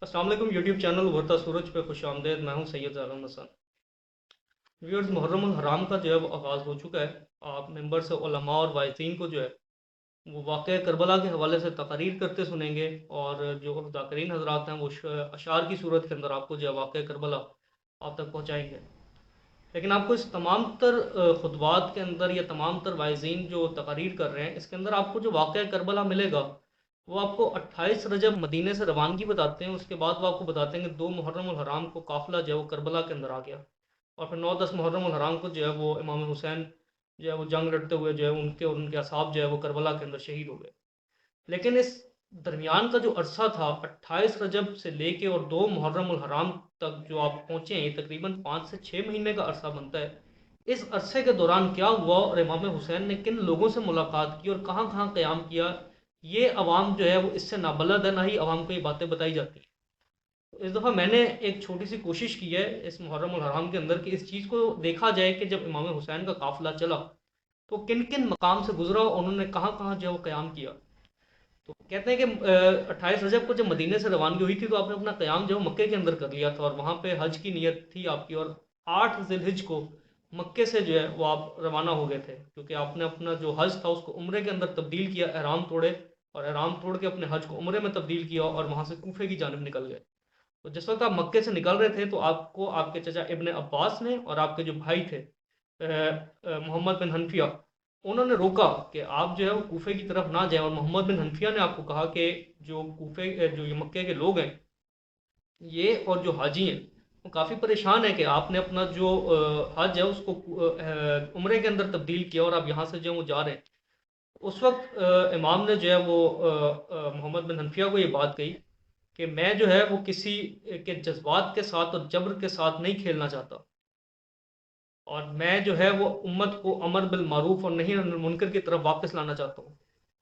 السلام علیکم YouTube channel ابھرتا سورج پہ خوش آمدید. میں ہوں سید عالم حسن. ویورز، محرم الحرام کا جو ہے وہ آغاز ہو چکا ہے. آپ ممبر سے علماء اور واعظین کو جو ہے وہ واقعہ کربلا کے حوالے سے تقاریر کرتے سنیں گے، اور جو ذاکرین حضرات ہیں وہ اشعار کی صورت کے اندر آپ کو جو ہے واقعہ کربلا آپ تک پہنچائیں گے. لیکن آپ کو اس تمام تر خطبات کے اندر یا تمام تر واعظین جو تقاریر کر رہے ہیں اس کے اندر آپ کو جو واقعہ کربلا ملے گا وہ آپ کو 28 رجب مدینے سے روانگی بتاتے ہیں. اس کے بعد وہ آپ کو بتاتے ہیں کہ 2 محرم الحرام کو قافلہ جو ہے وہ کربلا کے اندر آ گیا، اور پھر 9-10 محرم الحرام کو جو ہے وہ امام حسین جو ہے وہ جنگ لڑتے ہوئے جو ہے ان کے اور ان کے اصحاب جو ہے وہ کربلا کے اندر شہید ہو گئے. لیکن اس درمیان کا جو عرصہ تھا 28 رجب سے لے کے اور 2 محرم الحرام تک جو آپ پہنچے ہیں، یہ تقریباً 5 سے 6 مہینے کا عرصہ بنتا ہے. اس عرصے کے دوران کیا ہوا اور امام حسین نے کن لوگوں سے ملاقات کی اور کہاں کہاں قیام کیا، یہ عوام جو ہے وہ اس سے نابلد ہے، نہ ہی عوام کو یہ باتیں بتائی جاتی ہیں. اس دفعہ میں نے ایک چھوٹی سی کوشش کی ہے اس محرم الحرام کے اندر کہ اس چیز کو دیکھا جائے کہ جب امام حسین کا قافلہ چلا تو کن کن مقام سے گزرا اور انہوں نے کہاں کہاں جو ہے وہ قیام کیا. تو کہتے ہیں کہ 28 رجب کو جب مدینے سے روانگی ہوئی تھی تو آپ نے اپنا قیام جو ہے مکے کے اندر کر لیا تھا، اور وہاں پہ حج کی نیت تھی آپ کی، اور 8 ذی الحج کو مکے سے جو ہے وہ آپ روانہ ہو گئے تھے، کیونکہ آپ نے اپنا جو حج تھا اس کو عمرے کے اندر تبدیل کیا، احرام توڑے اور احرام توڑ کے اپنے حج کو عمرے میں تبدیل کیا اور وہاں سے کوفے کی جانب نکل گئے. تو جس وقت آپ مکے سے نکل رہے تھے تو آپ کو آپ کے چچا ابن عباس نے اور آپ کے جو بھائی تھے محمد بن حنفیہ، انہوں نے روکا کہ آپ جو ہے وہ کوفے کی طرف نہ جائیں، اور محمد بن حنفیہ نے آپ کو کہا کہ جو کوفے جو یہ مکے کے لوگ ہیں یہ اور جو حاجی ہیں وہ کافی پریشان ہے کہ آپ نے اپنا جو حج ہے اس کو عمرے کے اندر تبدیل کیا اور آپ یہاں سے جو وہ جا رہے ہیں. اس وقت امام نے جو ہے وہ محمد بن حنفیہ کو یہ بات کہی کہ میں جو ہے وہ کسی کے جذبات کے ساتھ اور جبر کے ساتھ نہیں کھیلنا چاہتا، اور میں جو ہے وہ امت کو امر بالمعروف اور نہیں عن المنکر کی طرف واپس لانا چاہتا ہوں،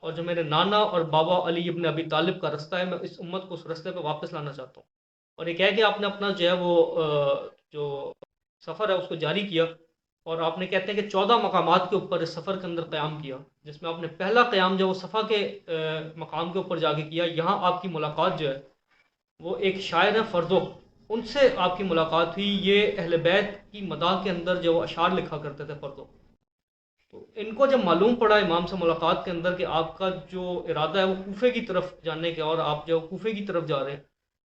اور جو میرے نانا اور بابا علی ابن ابی طالب کا رستہ ہے میں اس امت کو اس رستے پہ واپس لانا چاہتا ہوں. اور یہ کہہ کہ آپ نے اپنا جو ہے وہ جو سفر ہے اس کو جاری کیا، اور آپ نے کہتے ہیں کہ 14 مقامات کے اوپر اس سفر کے اندر قیام کیا، جس میں آپ نے پہلا قیام جو ہے وہ صفا کے مقام کے اوپر جا کے کیا. یہاں آپ کی ملاقات جو ہے وہ ایک شاعر ہیں فردو، ان سے آپ کی ملاقات ہوئی. یہ اہل بیت کی مداح کے اندر جو وہ اشعار لکھا کرتے تھے فردو. تو ان کو جب معلوم پڑا امام سے ملاقات کے اندر کہ آپ کا جو ارادہ ہے وہ کوفے کی طرف جانے کا اور آپ جو کوفے کی طرف جا رہے ہیں،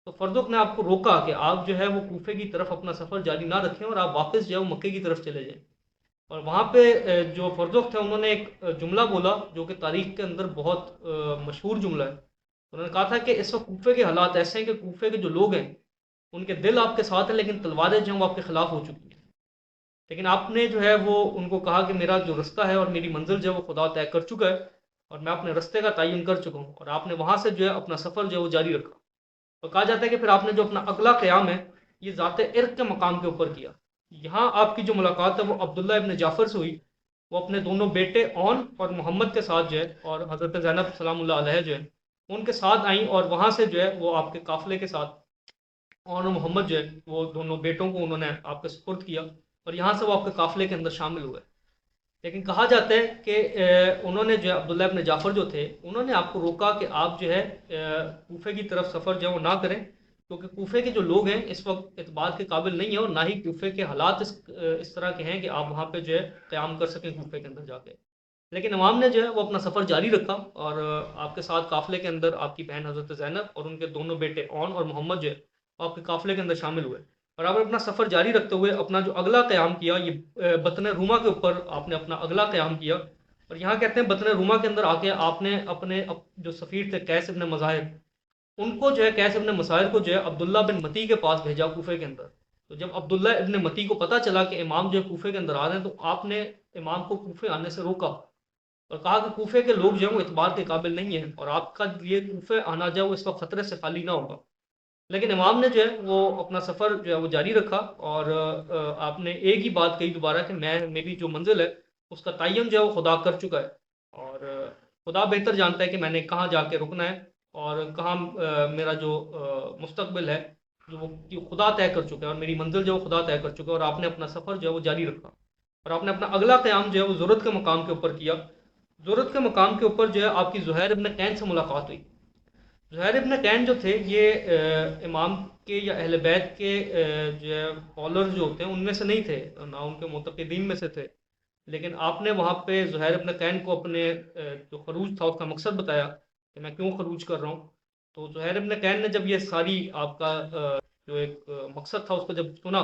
تو فردوق نے آپ کو روکا کہ آپ جو ہے وہ کوفے کی طرف اپنا سفر جاری نہ رکھیں اور آپ واپس جو ہے وہ مکے کی طرف چلے جائیں. اور وہاں پہ جو فردوق تھے انہوں نے ایک جملہ بولا جو کہ تاریخ کے اندر بہت مشہور جملہ ہے. انہوں نے کہا تھا کہ اس وقت کوفے کے حالات ایسے ہیں کہ کوفے کے جو لوگ ہیں ان کے دل آپ کے ساتھ ہیں لیکن تلواریں جو ہیں وہ آپ کے خلاف ہو چکی ہیں. لیکن آپ نے جو ہے وہ ان کو کہا کہ میرا جو رستہ ہے اور میری منزل جو ہے وہ خدا طے کر چکا ہے، اور میں اپنے رستے کا تعین کر چکا ہوں، اور آپ نے وہاں سے جو ہے اپنا سفر جو ہے وہ جاری رکھا. اور کہا جاتا ہے کہ پھر آپ نے جو اپنا اگلا قیام ہے یہ ذات عرق کے مقام کے اوپر کیا. یہاں آپ کی جو ملاقات ہے وہ عبداللہ ابن جعفر سے ہوئی. وہ اپنے دونوں بیٹے اون اور محمد کے ساتھ جو ہے، اور حضرت زینب سلام اللہ علیہ جو ہے ان کے ساتھ آئیں، اور وہاں سے جو ہے وہ آپ کے قافلے کے ساتھ اون اور محمد جو ہے وہ دونوں بیٹوں کو انہوں نے آپ کے سپرد کیا، اور یہاں سے وہ آپ کے قافلے کے اندر شامل ہوئے. لیکن کہا جاتا ہے کہ انہوں نے جو ہے عبداللہ ابن جعفر جو تھے انہوں نے آپ کو روکا کہ آپ جو ہے کوفے کی طرف سفر جو ہے وہ نہ کریں، کیونکہ کوفے کے جو لوگ ہیں اس وقت اعتبار کے قابل نہیں ہیں، اور نہ ہی کوفے کے حالات اس طرح کے ہیں کہ آپ وہاں پہ جو ہے قیام کر سکیں کوفے کے اندر جا کے. لیکن امام نے جو ہے وہ اپنا سفر جاری رکھا، اور آپ کے ساتھ قافلے کے اندر آپ کی بہن حضرت زینب اور ان کے دونوں بیٹے اون اور محمد جو ہے وہ آپ کے قافلے کے اندر شامل ہوئے. اور آپ نے اپنا سفر جاری رکھتے ہوئے اپنا جو اگلا قیام کیا یہ بطن روما کے اوپر آپ نے اپنا اگلا قیام کیا. اور یہاں کہتے ہیں بطن روما کے اندر آ کے آپ نے اپنے جو سفیر تھے قیس ابن مظاہر، ان کو جو ہے قیس ابن مظاہر کو جو ہے عبداللہ بن متی کے پاس بھیجا کوفے کے اندر. تو جب عبداللہ ابن متی کو پتہ چلا کہ امام جو ہے کوفے کے اندر آ رہے ہیں تو آپ نے امام کو کوفے آنے سے روکا اور کہا کہ کوفے کے لوگ جو ہیں وہ اعتبار کے قابل نہیں ہیں اور آپ کا یہ کوفے آنا جو ہے وہ اس وقت خطرے سے خالی نہ ہوگا. لیکن امام نے جو ہے وہ اپنا سفر جو ہے وہ جاری رکھا، اور آپ نے ایک ہی بات کہی دوبارہ کہ میں میری جو منزل ہے اس کا تعین جو ہے وہ خدا کر چکا ہے، اور خدا بہتر جانتا ہے کہ میں نے کہاں جا کے رکنا ہے اور کہاں میرا جو مستقبل ہے جو وہ خدا طے کر چکا ہے، اور میری منزل جو ہے وہ خدا طے کر چکا ہے. اور آپ نے اپنا سفر جو ہے وہ جاری رکھا، اور آپ نے اپنا اگلا قیام جو ہے وہ ضرورت کے مقام کے اوپر کیا. ضرورت کے مقام کے اوپر جو ہے آپ کی زہیر ابن قین سے ملاقات ہوئی. زہیر ابن کین جو تھے یہ امام کے یا اہل بیت کے جو ہے فالر جو ہوتے ہیں ان میں سے نہیں تھے، نہ ان کے معتقدین میں سے تھے، لیکن آپ نے وہاں پہ زہیر ابن کین کو اپنے جو خروج تھا اس کا مقصد بتایا کہ میں کیوں خروج کر رہا ہوں. تو زہیر ابن کین نے جب یہ ساری آپ کا جو ایک مقصد تھا اس کو جب سنا،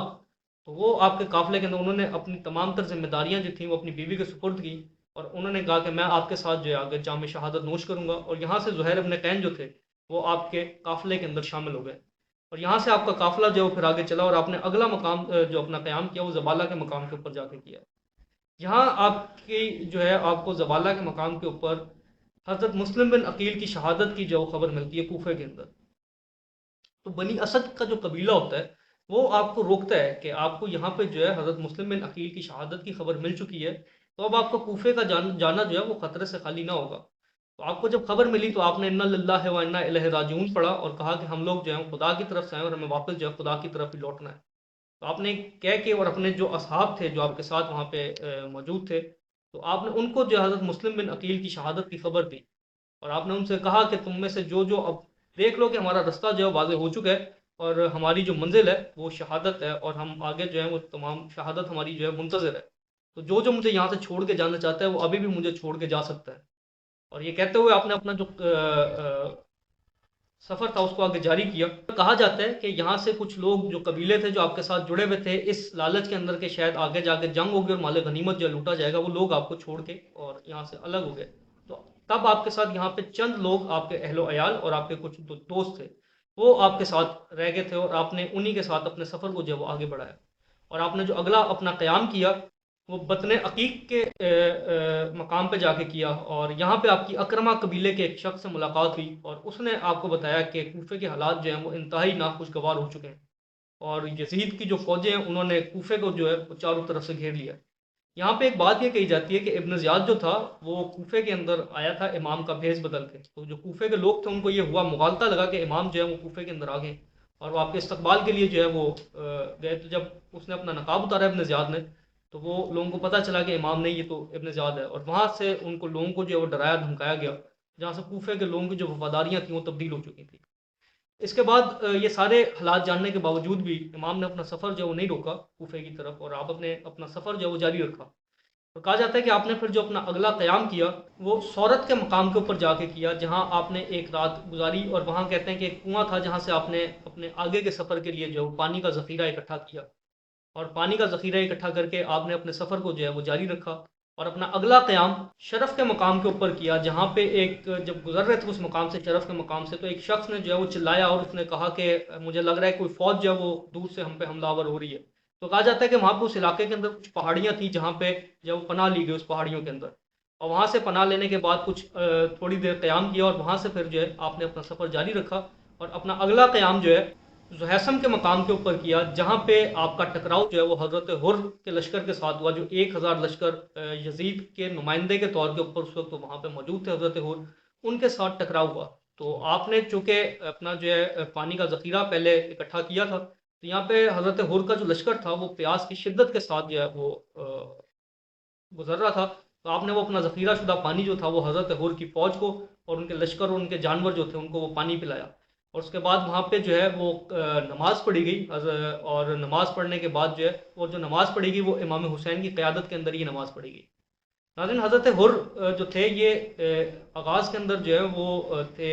تو وہ آپ کے قافلے کے اندر انہوں نے اپنی تمام تر ذمہ داریاں جو تھیں وہ اپنی بیوی کے سپرد کی، اور انہوں نے کہا کہ میں آپ کے ساتھ جو ہے آگے جام شہادت نوش کروں گا. اور یہاں سے زہیر ابن کین جو تھے وہ آپ کے قافلے کے اندر شامل ہو گئے، اور یہاں سے آپ کا قافلہ جو ہے وہ پھر آگے چلا، اور آپ نے اگلا مقام جو اپنا قیام کیا وہ زبالہ کے مقام کے اوپر جا کے کیا. یہاں آپ کی جو ہے آپ کو زبالہ کے مقام کے اوپر حضرت مسلم بن عقیل کی شہادت کی جو خبر ملتی ہے کوفے کے اندر. تو بنی اسد کا جو قبیلہ ہوتا ہے وہ آپ کو روکتا ہے کہ آپ کو یہاں پہ جو ہے حضرت مسلم بن عقیل کی شہادت کی خبر مل چکی ہے، تو اب آپ کا کوفے کا جانا جو ہے وہ خطرے سے خالی نہ ہوگا. تو آپ کو جب خبر ملی تو آپ نے انا للہ و انا الیہ راجعون پڑھا اور کہا کہ ہم لوگ جو ہیں خدا کی طرف سے ہیں اور ہمیں واپس جو ہے خدا کی طرف ہی لوٹنا ہے. تو آپ نے کہہ کے اور اپنے جو اصحاب تھے جو آپ کے ساتھ وہاں پہ موجود تھے، تو آپ نے ان کو جو حضرت مسلم بن عقیل کی شہادت کی خبر دی، اور آپ نے ان سے کہا کہ تم میں سے جو اب دیکھ لو کہ ہمارا رستہ جو ہے واضح ہو چکا ہے، اور ہماری جو منزل ہے وہ شہادت ہے، اور ہم آگے جو ہے وہ تمام شہادت ہماری جو ہے منتظر ہے. تو جو مجھے یہاں سے چھوڑ کے جانا چاہتا ہے وہ ابھی بھی مجھے چھوڑ کے جا سکتا ہے. اور یہ کہتے ہوئے آپ نے اپنا جو سفر تھا اس کو آگے جاری کیا. کہا جاتا ہے کہ یہاں سے کچھ لوگ جو قبیلے تھے جو آپ کے ساتھ جڑے ہوئے تھے اس لالچ کے اندر کہ شاید آگے جا کے جنگ ہوگی اور مال غنیمت جو لوٹا جائے گا، وہ لوگ آپ کو چھوڑ کے اور یہاں سے الگ ہو گئے. تو تب آپ کے ساتھ یہاں پہ چند لوگ آپ کے اہل و عیال اور آپ کے کچھ دوست تھے، وہ آپ کے ساتھ رہ گئے تھے، اور آپ نے انہی کے ساتھ اپنے سفر کو جو ہے وہ آگے بڑھایا. اور آپ نے جو اگلا اپنا قیام کیا وہ بطن عقیق کے مقام پہ جا کے کیا، اور یہاں پہ آپ کی اکرما قبیلے کے ایک شخص سے ملاقات ہوئی، اور اس نے آپ کو بتایا کہ کوفے کے حالات جو ہیں وہ انتہائی ناخوشگوار ہو چکے ہیں، اور یزید کی جو فوجیں ہیں انہوں نے کوفے کو جو ہے وہ چاروں طرف سے گھیر لیا. یہاں پہ ایک بات یہ کہی جاتی ہے کہ ابن زیاد جو تھا وہ کوفے کے اندر آیا تھا امام کا بھیس بدل کے. تو جو کوفے کے لوگ تھے ان کو یہ ہوا مغالطہ لگا کہ امام جو ہے وہ کوفے کے اندر آ گئے، اور وہ آپ کے استقبال کے لیے جو ہے وہ گئے. تو جب اس نے اپنا نقاب اتارا ابن زیاد نے، تو وہ لوگوں کو پتہ چلا کہ امام نہیں، یہ تو ابن زیاد ہے، اور وہاں سے ان کو لوگوں کو جو ہے وہ ڈرایا دھمکایا گیا، جہاں سے کوفے کے لوگوں کی جو وفاداریاں تھیں وہ تبدیل ہو چکی تھیں. اس کے بعد یہ سارے حالات جاننے کے باوجود بھی امام نے اپنا سفر جو ہے وہ نہیں روکا کوفے کی طرف، اور آپ نے اپنا سفر جو ہے وہ جاری رکھا. اور کہا جاتا ہے کہ آپ نے پھر جو اپنا اگلا قیام کیا وہ سورت کے مقام کے اوپر جا کے کیا، جہاں آپ نے ایک رات گزاری، اور وہاں کہتے ہیں کہ ایک کنواں تھا جہاں سے آپ نے اپنے آگے کے سفر کے لیے جو ہے وہ پانی کا ذخیرہ اکٹھا کیا، اور پانی کا ذخیرہ اکٹھا کر کے آپ نے اپنے سفر کو جو ہے وہ جاری رکھا. اور اپنا اگلا قیام شرف کے مقام کے اوپر کیا، جہاں پہ ایک جب گزر رہے تھے اس مقام سے شرف کے مقام سے، تو ایک شخص نے جو ہے وہ چلایا اور اس نے کہا کہ مجھے لگ رہا ہے کوئی فوج جو ہے وہ دور سے ہم پہ حملہ آور ہو رہی ہے. تو کہا جاتا ہے کہ وہاں پہ اس علاقے کے اندر کچھ پہاڑیاں تھیں جہاں پہ جو وہ پناہ لی گئی اس پہاڑیوں کے اندر، اور وہاں سے پناہ لینے کے بعد کچھ تھوڑی دیر قیام کیا، اور وہاں سے پھر جو ہے آپ نے اپنا سفر جاری رکھا، اور اپنا اگلا قیام جو ہے زحیسم کے مقام کے اوپر کیا، جہاں پہ آپ کا ٹکراؤ جو ہے وہ حضرت حر کے لشکر کے ساتھ ہوا، جو 1000 لشکر یزید کے نمائندے کے طور کے اوپر اس وقت وہاں پہ موجود تھے حضرت حر، ان کے ساتھ ٹکراؤ ہوا. تو آپ نے چونکہ اپنا جو ہے پانی کا ذخیرہ پہلے اکٹھا کیا تھا، تو یہاں پہ حضرت حر کا جو لشکر تھا وہ پیاس کی شدت کے ساتھ جو ہے وہ گزر رہا تھا. تو آپ نے وہ اپنا ذخیرہ شدہ پانی جو تھا وہ حضرت حر کی فوج کو اور ان کے لشکر اور ان کے جانور جو تھے ان کو وہ پانی پلایا. اور اس کے بعد وہاں پہ جو ہے وہ نماز پڑھی گئی، اور نماز پڑھنے کے بعد جو ہے وہ جو نماز پڑھی گئی وہ امام حسین کی قیادت کے اندر یہ نماز پڑھی گئی. ناظرین، حضرت حر جو تھے یہ آغاز کے اندر جو ہے وہ تھے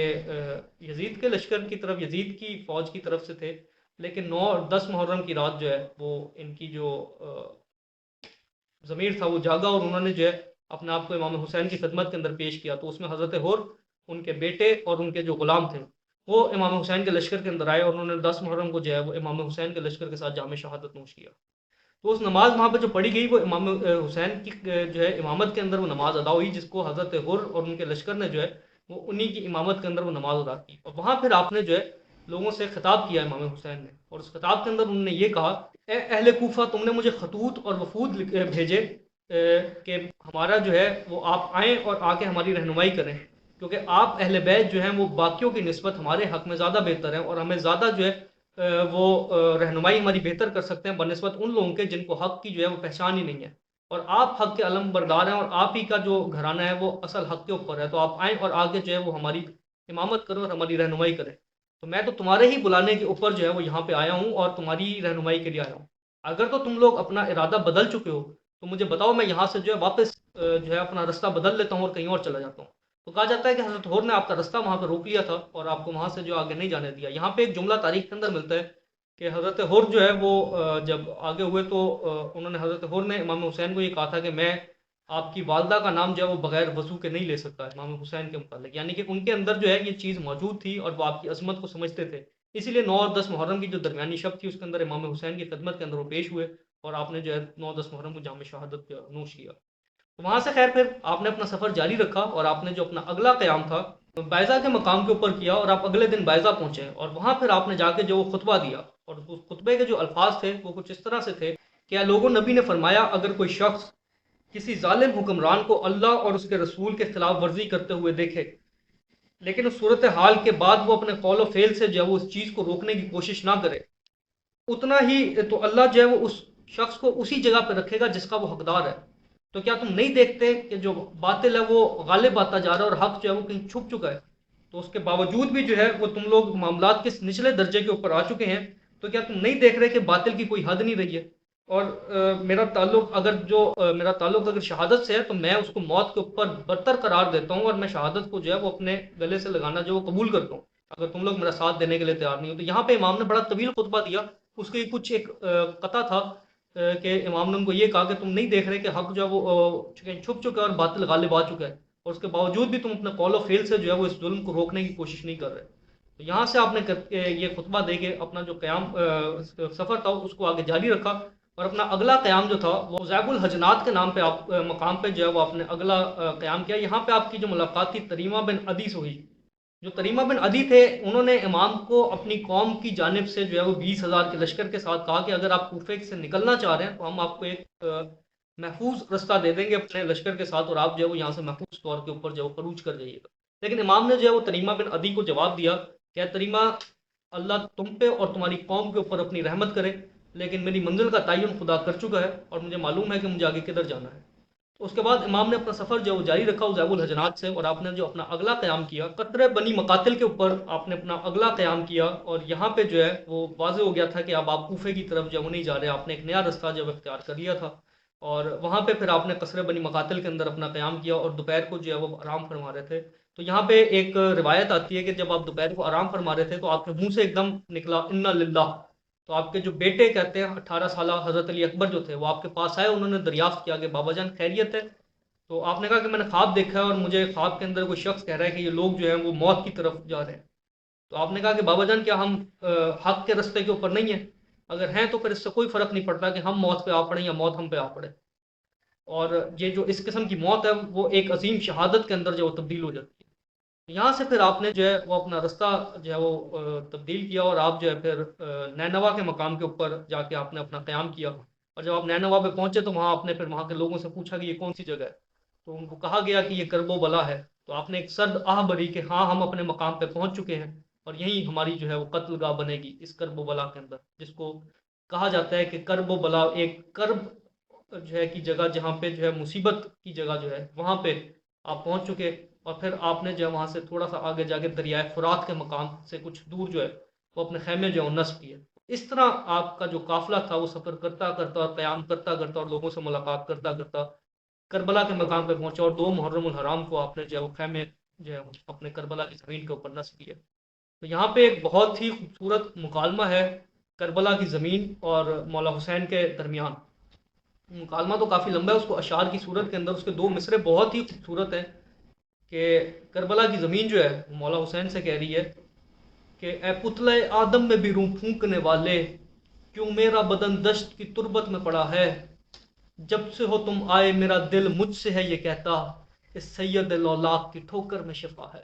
یزید کے لشکر کی طرف، یزید کی فوج کی طرف سے تھے، لیکن 9 اور 10 محرم کی رات جو ہے وہ ان کی جو ضمیر تھا وہ جاگا، اور انہوں نے جو ہے اپنے آپ کو امام حسین کی خدمت کے اندر پیش کیا. تو اس میں حضرت حر، ان کے بیٹے اور ان کے جو غلام تھے وہ امام حسین کے لشکر کے اندر آئے، اور انہوں نے 10 محرم کو جو ہے وہ امام حسین کے لشکر کے ساتھ جام شہادت نوش کیا. تو اس نماز وہاں پہ جو پڑھی گئی وہ امام حسین کی جو ہے امامت کے اندر وہ نماز ادا ہوئی، جس کو حضرت حر اور ان کے لشکر نے جو ہے وہ انہی کی امامت کے اندر وہ نماز ادا کی. اور وہاں پھر آپ نے جو ہے لوگوں سے خطاب کیا امام حسین نے، اور اس خطاب کے اندر انہوں نے یہ کہا: اے اہل کوفہ، تم نے مجھے خطوط اور وفود بھیجے کہ ہمارا جو ہے وہ آپ آئیں اور آ کے ہماری رہنمائی کریں، کیونکہ آپ اہل بیت جو ہیں وہ باقیوں کی نسبت ہمارے حق میں زیادہ بہتر ہیں، اور ہمیں زیادہ جو ہے وہ رہنمائی ہماری بہتر کر سکتے ہیں بنسبت ان لوگوں کے جن کو حق کی جو ہے وہ پہچان ہی نہیں ہے، اور آپ حق کے علم بردار ہیں، اور آپ ہی کا جو گھرانہ ہے وہ اصل حق کے اوپر ہے. تو آپ آئیں اور آگے جو ہے وہ ہماری امامت کرے اور ہماری رہنمائی کرے، تو میں تو تمہارے ہی بلانے کے اوپر جو ہے وہ یہاں پہ آیا ہوں اور تمہاری رہنمائی کے لیے آیا ہوں۔ اگر تو تم لوگ اپنا ارادہ بدل چکے ہو تو مجھے بتاؤ، میں یہاں سے جو ہے واپس جو ہے اپنا رستہ بدل لیتا ہوں اور کہیں اور چلا جاتا ہوں۔ تو کہا جاتا ہے کہ حضرت ہور نے آپ کا رستہ وہاں پہ روک لیا تھا اور آپ کو وہاں سے جو آگے نہیں جانے دیا۔ یہاں پہ ایک جملہ تاریخ کے اندر ملتا ہے کہ حضرت ہور جو ہے وہ جب آگے ہوئے تو انہوں نے حضرت ہور نے امام حسین کو یہ کہا تھا کہ میں آپ کی والدہ کا نام جو ہے وہ بغیر وضو کے نہیں لے سکتا امام حسین کے متعلق، یعنی کہ ان کے اندر جو ہے یہ چیز موجود تھی اور وہ آپ کی عظمت کو سمجھتے تھے۔ اسی لیے 9 اور 10 محرم کی جو درمیانی شب تھی اس کے اندر امام حسین کی خدمت کے اندر وہ پیش ہوئے اور آپ نے جو ہے 9 10 محرم کو جام شہادت نوش کیا۔ وہاں سے خیر پھر آپ نے اپنا سفر جاری رکھا اور آپ نے جو اپنا اگلا قیام تھا بائزہ کے مقام کے اوپر کیا، اور آپ اگلے دن بائزہ پہنچے اور وہاں پھر آپ نے جا کے جو وہ خطبہ دیا، اور اس خطبے کے جو الفاظ تھے وہ کچھ اس طرح سے تھے کہ اے لوگوں، نبی نے فرمایا اگر کوئی شخص کسی ظالم حکمران کو اللہ اور اس کے رسول کے خلاف ورزی کرتے ہوئے دیکھے، لیکن اس صورت حال کے بعد وہ اپنے قول و فعل سے جو ہے وہ اس چیز کو روکنے کی کوشش نہ کرے، اتنا ہی تو اللہ جو ہے وہ اس شخص کو اسی جگہ پہ رکھے گا جس کا وہ حقدار ہے۔ تو کیا تم نہیں دیکھتے کہ جو باطل ہے وہ غالب آتا جا رہا ہے اور حق جو ہے وہ کہیں چھپ چکا ہے؟ تو اس کے باوجود بھی جو ہے وہ تم لوگ معاملات کے نچلے درجے کے اوپر آ چکے ہیں، تو کیا تم نہیں دیکھ رہے کہ باطل کی کوئی حد نہیں رہی ہے؟ اور میرا تعلق اگر شہادت سے ہے تو میں اس کو موت کے اوپر برتر قرار دیتا ہوں، اور میں شہادت کو جو ہے وہ اپنے گلے سے لگانا جو وہ قبول کرتا ہوں اگر تم لوگ میرا ساتھ دینے کے لیے تیار نہیں ہو۔ تو یہاں پہ امام نے بڑا طویل خطبہ دیا، اس کے کچھ ایک قطع تھا کہ امام نے ان کو یہ کہا کہ تم نہیں دیکھ رہے کہ حق جو ہے وہ چھپ چکا ہے اور باطل غالب آ چکا ہے، اور اس کے باوجود بھی تم اپنے قول و فعل سے جو ہے وہ اس ظلم کو روکنے کی کوشش نہیں کر رہے۔ تو یہاں سے آپ نے یہ خطبہ دے کے اپنا جو قیام سفر تھا اس کو آگے جاری رکھا، اور اپنا اگلا قیام جو تھا وہ ذیب الحجنات کے نام پہ آپ مقام پہ جو ہے وہ آپ نے اگلا قیام کیا۔ یہاں پہ آپ کی جو ملاقات تھی تریمہ بن عدی سے ہوئی۔ جو تریمہ بن عدی تھے انہوں نے امام کو اپنی قوم کی جانب سے جو ہے وہ 20,000 کے لشکر کے ساتھ کہا کہ اگر آپ کوفے سے نکلنا چاہ رہے ہیں تو ہم آپ کو ایک محفوظ رستہ دے دیں گے اپنے لشکر کے ساتھ، اور آپ جو ہے وہ یہاں سے محفوظ طور کے اوپر جو ہے خروج کر جائیے گا۔ لیکن امام نے جو ہے وہ تریمہ بن عدی کو جواب دیا کہ تریمہ، اللہ تم پہ اور تمہاری قوم کے اوپر اپنی رحمت کرے، لیکن میری منزل کا تعین خدا کر چکا ہے اور مجھے معلوم ہے کہ مجھے آگے کدھر جانا ہے۔ تو اس کے بعد امام نے اپنا سفر جو جاری رکھا ذیب الحجنات سے، اور آپ نے جو اپنا اگلا قیام کیا قطر بنی مقاتل کے اوپر آپ نے اپنا اگلا قیام کیا، اور یہاں پہ جو ہے وہ واضح ہو گیا تھا کہ اب آپ کوفے کی طرف جو وہ نہیں جا رہے، آپ نے ایک نیا رستہ جب اختیار کر لیا تھا، اور وہاں پہ پھر آپ نے قصر بنی مقاتل کے اندر اپنا قیام کیا اور دوپہر کو جو ہے وہ آرام فرما رہے تھے۔ تو یہاں پہ ایک روایت آتی ہے کہ جب آپ دوپہر کو آرام فرما رہے تھے تو آپ کے منہ سے ایک دم نکلا انا للہ۔ تو آپ کے جو بیٹے کہتے ہیں 18 سالہ حضرت علی اکبر جو تھے وہ آپ کے پاس آئے، انہوں نے دریافت کیا کہ بابا جان خیریت ہے؟ تو آپ نے کہا کہ میں نے خواب دیکھا ہے اور مجھے خواب کے اندر کوئی شخص کہہ رہا ہے کہ یہ لوگ جو ہیں وہ موت کی طرف جا رہے ہیں۔ تو آپ نے کہا کہ بابا جان کیا ہم حق کے رستے کے اوپر نہیں ہیں؟ اگر ہیں تو پھر اس سے کوئی فرق نہیں پڑتا کہ ہم موت پہ آ پڑیں یا موت ہم پہ آ پڑے، اور یہ جو اس قسم کی موت ہے وہ ایک عظیم شہادت کے اندر جو وہ تبدیل ہو جاتی ہے۔ یہاں سے پھر آپ نے جو ہے وہ اپنا رستہ جو ہے وہ تبدیل کیا، اور آپ جو ہے پھر نینوا کے مقام کے اوپر جا کے آپ نے اپنا قیام کیا، اور جب آپ نینوا پہ پہنچے تو وہاں آپ نے پھر وہاں کے لوگوں سے پوچھا کہ یہ کون سی جگہ ہے، تو ان کو کہا گیا کہ یہ کرب و بلا ہے۔ تو آپ نے ایک سرد آہ بھری کہ ہاں ہم اپنے مقام پہ پہنچ چکے ہیں اور یہی ہماری جو ہے وہ قتل گاہ بنے گی اس کرب و بلا کے اندر، جس کو کہا جاتا ہے کہ کرب و بلا ایک کرب جو ہے کی جگہ، جہاں پہ جو ہے مصیبت کی جگہ جو ہے وہاں پہ آپ پہنچ چکے، اور پھر آپ نے جو ہے وہاں سے تھوڑا سا آگے جا کے دریائے فرات کے مقام سے کچھ دور جو ہے وہ اپنے خیمے جو ہے وہ نصب کیے۔ اس طرح آپ کا جو قافلہ تھا وہ سفر کرتا کرتا اور قیام کرتا کرتا اور لوگوں سے ملاقات کرتا کرتا کربلا کے مقام پہ پہنچا، اور 2 محرم الحرام کو آپ نے جو ہے وہ خیمے جو ہے اپنے کربلا کی زمین کے اوپر نصب کیا۔ تو یہاں پہ ایک بہت ہی خوبصورت مکالمہ ہے کربلا کی زمین اور مولا حسین کے درمیان۔ مکالمہ تو کافی لمبا ہے، اس کو اشعار کی صورت کے اندر اس کے 2 مصرے بہت ہی خوبصورت ہیں کہ کربلا کی زمین جو ہے وہ مولا حسین سے کہہ رہی ہے کہ اے پتلے آدم میں بھی روح پھونکنے والے، کیوں میرا بدن دشت کی تربت میں پڑا ہے؟ جب سے ہو تم آئے میرا دل مجھ سے ہے یہ کہتا، اس سید لولاک کی ٹھوکر میں شفا ہے۔